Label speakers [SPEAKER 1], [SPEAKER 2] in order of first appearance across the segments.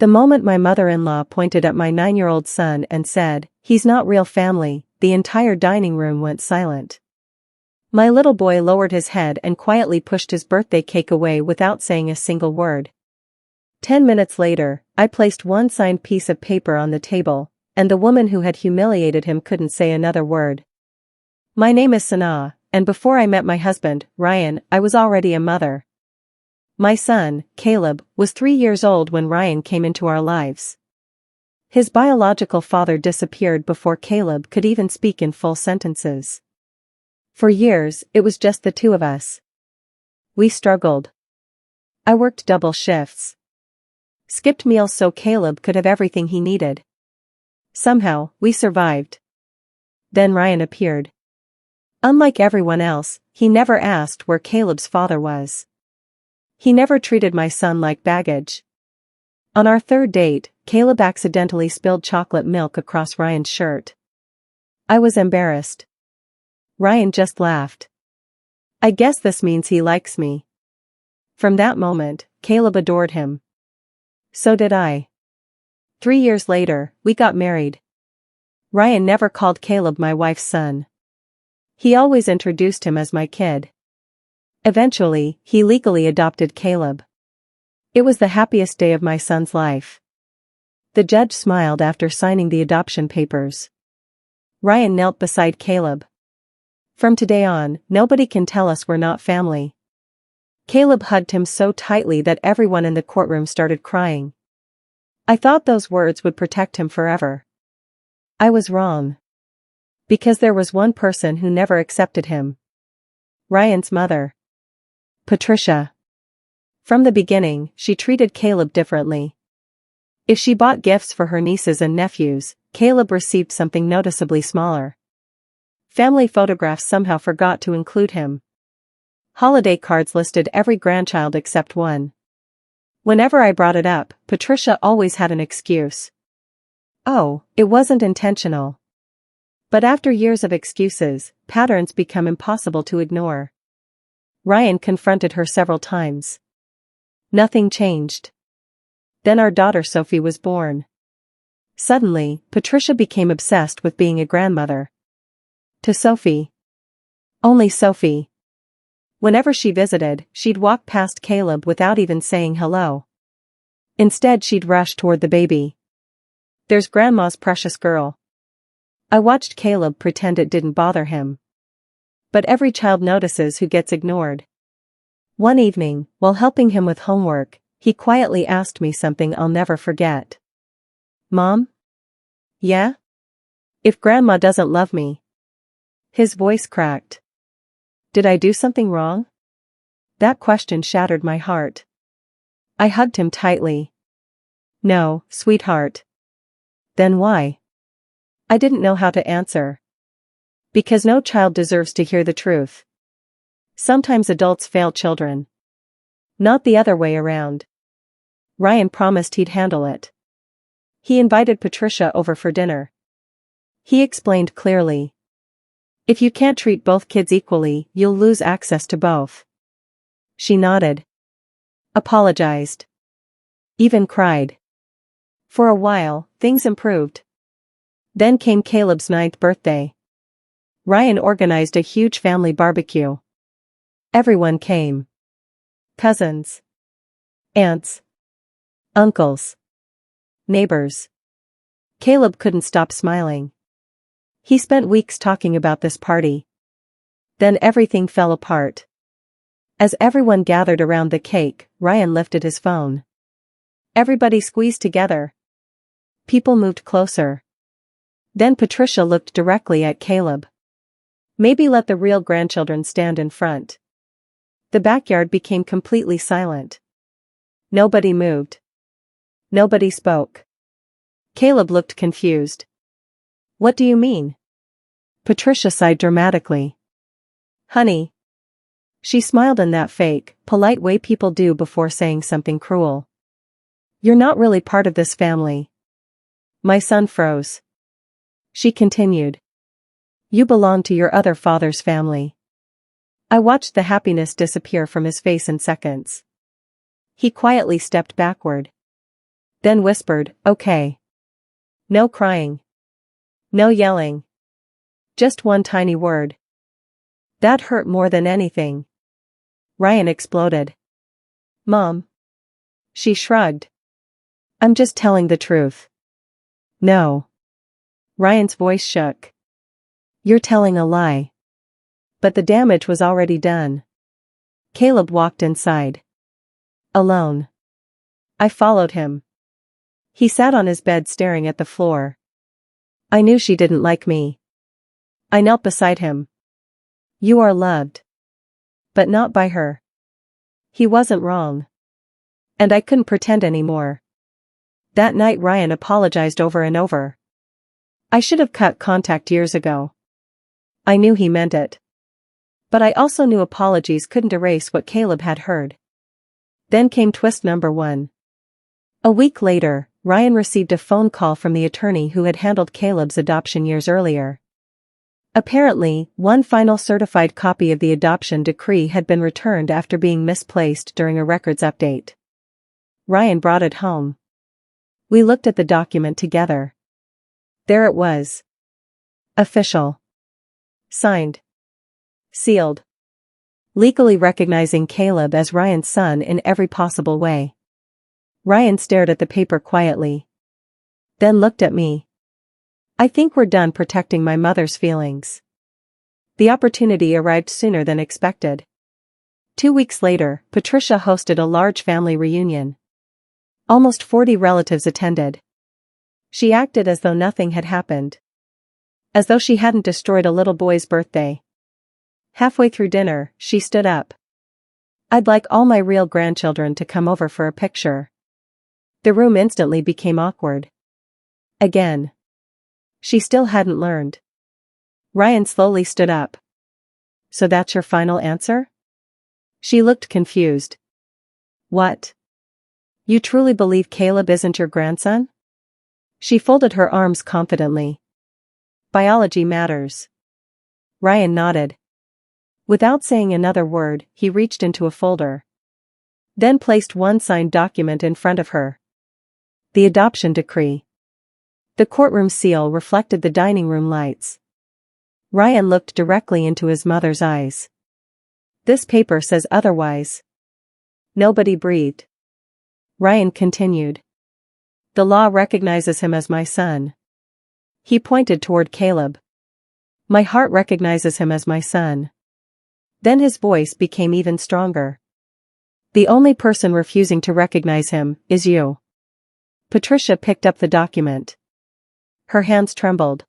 [SPEAKER 1] The moment my mother-in-law pointed at my 9-year-old son and said, "He's not real family," the entire dining room went silent. My little boy lowered his head and quietly pushed his birthday cake away without saying a single word. 10 minutes later, I placed one signed piece of paper on the table, and the woman who had humiliated him couldn't say another word. My name is Sanaa, and before I met my husband, Ryan, I was already a mother. My son, Caleb, was 3 years old when Ryan came into our lives. His biological father disappeared before Caleb could even speak in full sentences. For years, it was just the two of us. We struggled. I worked double shifts. Skipped meals so Caleb could have everything he needed. Somehow, we survived. Then Ryan appeared. Unlike everyone else, he never asked where Caleb's father was. He never treated my son like baggage. On our third date, Caleb accidentally spilled chocolate milk across Ryan's shirt. I was embarrassed. Ryan just laughed. I guess this means he likes me. From that moment, Caleb adored him. So did I. 3 years later, we got married. Ryan never called Caleb my wife's son. He always introduced him as my kid. Eventually, he legally adopted Caleb. It was the happiest day of my son's life. The judge smiled after signing the adoption papers. Ryan knelt beside Caleb. From today on, nobody can tell us we're not family. Caleb hugged him so tightly that everyone in the courtroom started crying. I thought those words would protect him forever. I was wrong. Because there was one person who never accepted him. Ryan's mother. Patricia. From the beginning, she treated Caleb differently. If she bought gifts for her nieces and nephews, Caleb received something noticeably smaller. Family photographs somehow forgot to include him. Holiday cards listed every grandchild except one. Whenever I brought it up, Patricia always had an excuse. Oh, it wasn't intentional. But after years of excuses, patterns become impossible to ignore. Ryan confronted her several times. Nothing changed. Then our daughter Sophie was born. Suddenly, Patricia became obsessed with being a grandmother. To Sophie. Only Sophie. Whenever she visited, she'd walk past Caleb without even saying hello. Instead, she'd rush toward the baby. There's Grandma's precious girl. I watched Caleb pretend it didn't bother him. But every child notices who gets ignored. One evening, while helping him with homework, he quietly asked me something I'll never forget. Mom? Yeah? If Grandma doesn't love me. His voice cracked. Did I do something wrong? That question shattered my heart. I hugged him tightly. No, sweetheart. Then why? I didn't know how to answer. Because no child deserves to hear the truth. Sometimes adults fail children. Not the other way around. Ryan promised he'd handle it. He invited Patricia over for dinner. He explained clearly. If you can't treat both kids equally, you'll lose access to both. She nodded. Apologized. Even cried. For a while, things improved. Then came Caleb's 9th birthday. Ryan organized a huge family barbecue. Everyone came. Cousins. Aunts. Uncles. Neighbors. Caleb couldn't stop smiling. He spent weeks talking about this party. Then everything fell apart. As everyone gathered around the cake, Ryan lifted his phone. Everybody squeezed together. People moved closer. Then Patricia looked directly at Caleb. Maybe let the real grandchildren stand in front. The backyard became completely silent. Nobody moved. Nobody spoke. Caleb looked confused. What do you mean? Patricia sighed dramatically. Honey. She smiled in that fake, polite way people do before saying something cruel. You're not really part of this family. My son froze. She continued. You belong to your other father's family. I watched the happiness disappear from his face in seconds. He quietly stepped backward. Then whispered, "Okay. No crying. No yelling. Just one tiny word." That hurt more than anything. Ryan exploded. "Mom." She shrugged. "I'm just telling the truth." "No." Ryan's voice shook. "You're telling a lie." But the damage was already done. Caleb walked inside. Alone. I followed him. He sat on his bed staring at the floor. I knew she didn't like me. I knelt beside him. "You are loved. But not by her." He wasn't wrong. And I couldn't pretend anymore. That night Ryan apologized over and over. I should have cut contact years ago. I knew he meant it. But I also knew apologies couldn't erase what Caleb had heard. Then came twist number 1. A week later, Ryan received a phone call from the attorney who had handled Caleb's adoption years earlier. Apparently, one final certified copy of the adoption decree had been returned after being misplaced during a records update. Ryan brought it home. We looked at the document together. There it was. Official. Signed. Sealed. Legally recognizing Caleb as Ryan's son in every possible way. Ryan stared at the paper quietly. Then looked at me. "I think we're done protecting my mother's feelings." The opportunity arrived sooner than expected. 2 weeks later, Patricia hosted a large family reunion. Almost 40 relatives attended. She acted as though nothing had happened. As though she hadn't destroyed a little boy's birthday. Halfway through dinner, she stood up. "I'd like all my real grandchildren to come over for a picture." The room instantly became awkward. Again. She still hadn't learned. Ryan slowly stood up. "So that's your final answer?" She looked confused. "What? You truly believe Caleb isn't your grandson?" She folded her arms confidently. "Biology matters." Ryan nodded. Without saying another word, he reached into a folder. Then placed one signed document in front of her. The adoption decree. The courtroom seal reflected the dining room lights. Ryan looked directly into his mother's eyes. "This paper says otherwise." Nobody breathed. Ryan continued. "The law recognizes him as my son." He pointed toward Caleb. "My heart recognizes him as my son." Then his voice became even stronger. "The only person refusing to recognize him is you." Patricia picked up the document. Her hands trembled.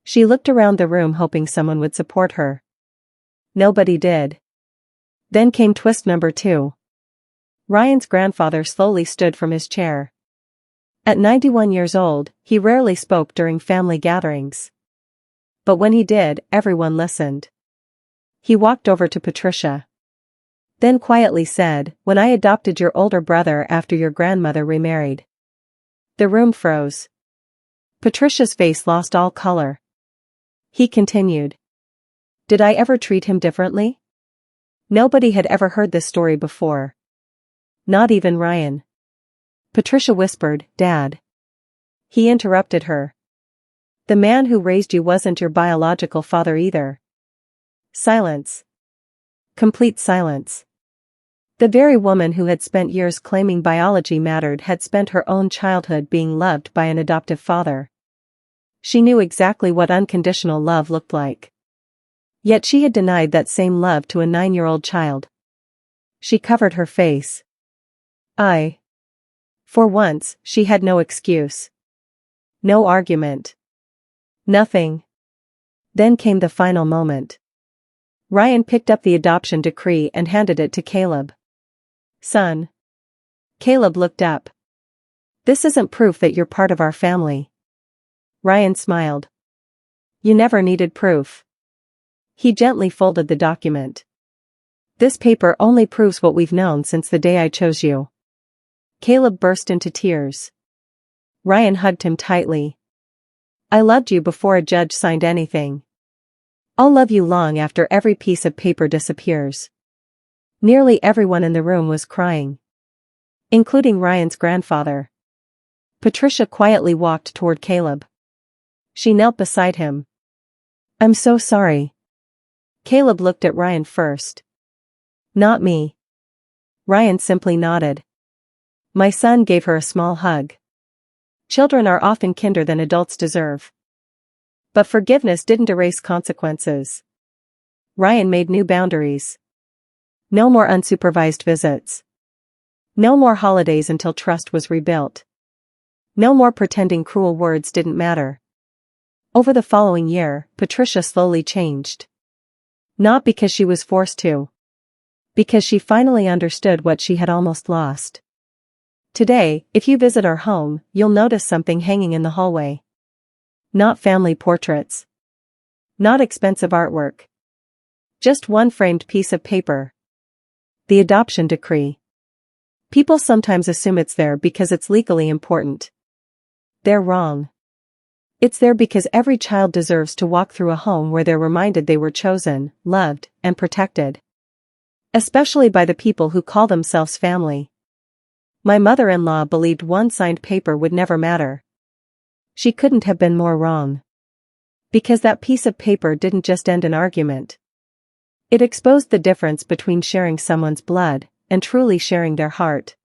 [SPEAKER 1] She looked around the room hoping someone would support her. Nobody did. Then came twist number 2. Ryan's grandfather slowly stood from his chair. At 91 years old, he rarely spoke during family gatherings. But when he did, everyone listened. He walked over to Patricia. Then quietly said, "When I adopted your older brother after your grandmother remarried." The room froze. Patricia's face lost all color. He continued. "Did I ever treat him differently?" Nobody had ever heard this story before. Not even Ryan. Patricia whispered, "Dad." He interrupted her. "The man who raised you wasn't your biological father either." Silence. Complete silence. The very woman who had spent years claiming biology mattered had spent her own childhood being loved by an adoptive father. She knew exactly what unconditional love looked like. Yet she had denied that same love to a 9-year-old child. She covered her face. For once, she had no excuse. No argument. Nothing. Then came the final moment. Ryan picked up the adoption decree and handed it to Caleb. "Son." Caleb looked up. "This isn't proof that you're part of our family." Ryan smiled. "You never needed proof." He gently folded the document. "This paper only proves what we've known since the day I chose you." Caleb burst into tears. Ryan hugged him tightly. "I loved you before a judge signed anything. I'll love you long after every piece of paper disappears." Nearly everyone in the room was crying. Including Ryan's grandfather. Patricia quietly walked toward Caleb. She knelt beside him. "I'm so sorry." Caleb looked at Ryan first. "Not me." Ryan simply nodded. My son gave her a small hug. Children are often kinder than adults deserve. But forgiveness didn't erase consequences. Ryan made new boundaries. No more unsupervised visits. No more holidays until trust was rebuilt. No more pretending cruel words didn't matter. Over the following year, Patricia slowly changed. Not because she was forced to. Because she finally understood what she had almost lost. Today, if you visit our home, you'll notice something hanging in the hallway. Not family portraits. Not expensive artwork. Just one framed piece of paper. The adoption decree. People sometimes assume it's there because it's legally important. They're wrong. It's there because every child deserves to walk through a home where they're reminded they were chosen, loved, and protected. Especially by the people who call themselves family. My mother-in-law believed one signed paper would never matter. She couldn't have been more wrong. Because that piece of paper didn't just end an argument. It exposed the difference between sharing someone's blood and truly sharing their heart.